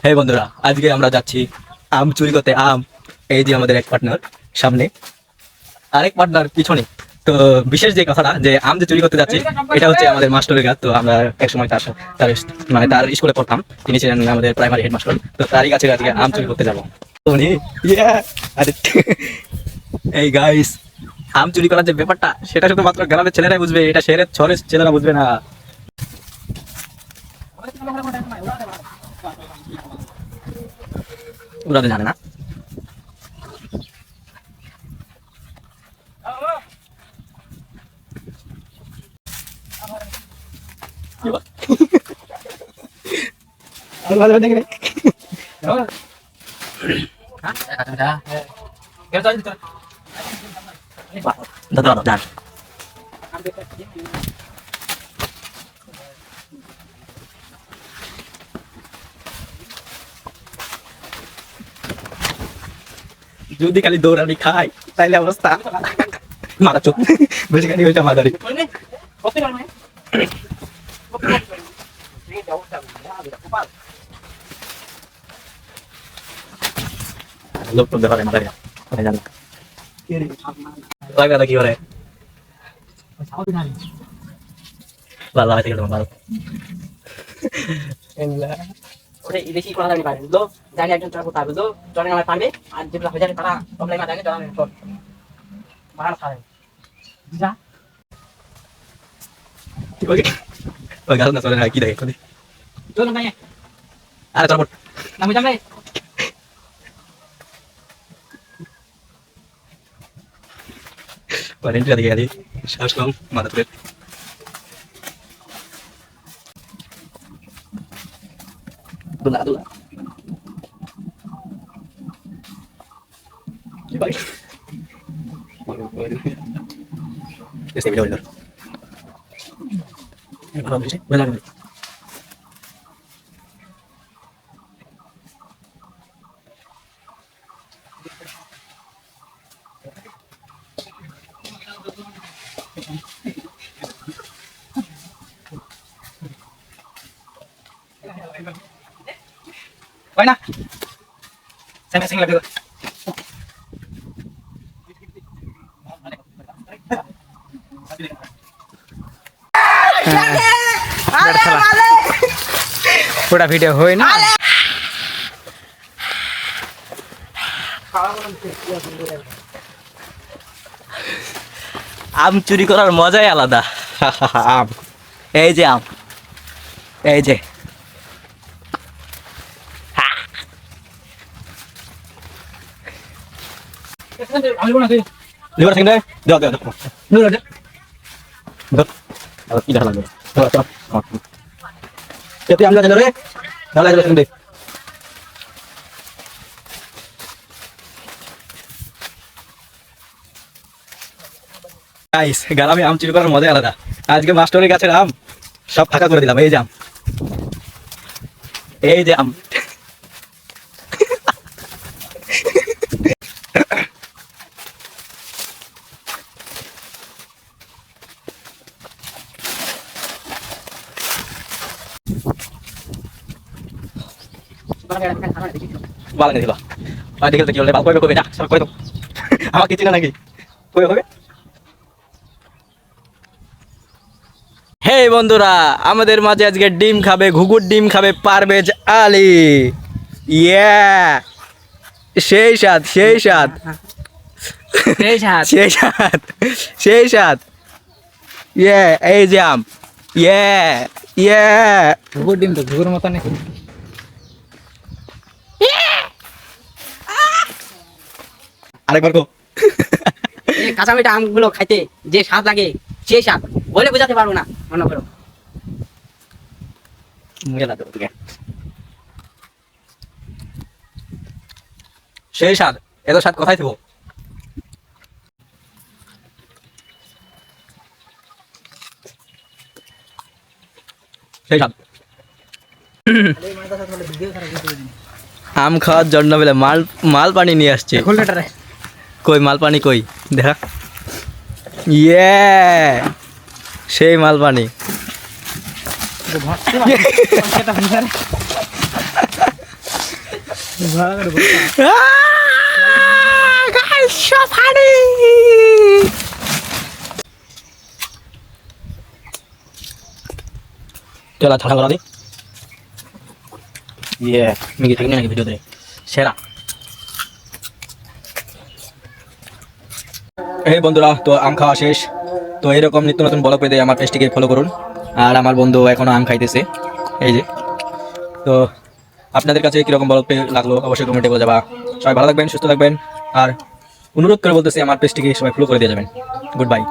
হে বন্ধুরা, আজকে আমরা যাচ্ছি আম চুরি করতে। এই যে আমাদের এক পার্টনার সামনে, আরেক পার্টনার পিছনে। তো বিশেষ যে কথাটা, যে আম যে চুরি করতে যাচ্ছি, এটা হচ্ছে আমাদের মাস্টারের কাজ। তো আমরা একসময় তার মানে তার স্কুলে পড়তাম, তিনি ছিলেন আমাদের প্রাইমারি হেডমাস্টার। তো তারই কাছে আজকে আম চুরি করতে যাবো। এই গাইস, আম চুরি করার যে ব্যাপারটা, সেটা শুধুমাত্র গ্রামের ছেলেরাই বুঝবে, এটা শহরের ছেলেরা বুঝবে না। ওরা তো জানে না। ভালো দেখে দাদা দাদা যদি খালি দৌড়ানি খাই তাইলে অবস্থা মারা চোখ বেশি খালি হয়েছে মাদারি। লোক তো ব্যাপারে মাদারি জানি লাগা কি করে ভালো লাগাইতে গেল ভালো। ওটা বেশি করা যাবে পারে লো জানি একজন চড়া করতে হবে লো জনে আমার পারবে আর যেগুলো হয়ে যাবে তারা কমলাই মা জানে জড়ানো পর মারা খাবে বুঝা ঠিক আছে ওই গাছ না চলে না কি দেখে কোনি চলো ভাই আরে চল নামি যাবে ওয়ারেন্টি দিকে গেলি শ্বাস কম মাথা তুলে দুলা দুলা কি ভাই este video benar benar Buena. Se me hacen la vida. पूरा वीडियो हो ना আম চুরি করার মজাই আলাদা। আম এই যে আম এই যে আমি বলনা তুই লিভার সিং দাও দাও দাও নুর দে দাও আর কি দেখা লাগবে চল চল এতে আমরা জানো রে দাও লিভার সিং দে গাইস গ্রামে আম চুরি করার মজাই আলাদা। আজকে মাস্টারের গাছের আম সব ফাঁকা করে দিলাম। এই যে আম এই যে আম ভালো দিবা আর দেখে তো কি হলো ভালো কইবে কইবে যা সব কই দাও আমাকে চিনা নাকি কই হবে। হে বন্ধুরা, আমাদের মাঝে আজকে ডিম খাবে, ঘুঘুর ডিম খাবে পারভেজ আলী। ইয়া সেই স্বাদ সেই স্বাদ এই সাত সেই স্বাদ সেই স্বাদ। ইয়ে এই যে আম ইয়ে ইয়ে घुघुर डिम तो घुघुर मत नहीं আরেকবার কো এই কাঁচা মিঠা আমগুলো খাইতে যে স্বাদ লাগে সেই স্বাদ বলে বোঝাতে পারবো না মনে করো গেলা তো ঠিক সেই স্বাদ। এত স্বাদ কোথায় থাকবো? সেই স্বাদ আম খাওয়ার জন্য বলে মাল পানি নিয়ে আসছে। কই মাল পানি কই দেখা ইয়ে সেই মাল পানি Guys, so funny. চলা ঠান্ডা করা দি ইয়ে মিগি থাকি নাকি ভিডিওতে সেরা এই বন্ধুরা তো আম খাওয়া শেষ তো এরকম নিত্য নতুন ব্লগ পেতে আমার পেজটিকে ফলো করুন আর আমার বন্ধু এখনো আম খাইতেছে এই যে তো আপনাদের কাছে কিরকম ব্লগ লাগলো অবশ্যই কমেন্টে বলে যাবা সবাই ভালো থাকবেন সুস্থ থাকবেন আর অনুরোধ করে বলতেছি আমার পেজটিকে সবাই ফলো করে দিয়ে যাবেন গুড বাই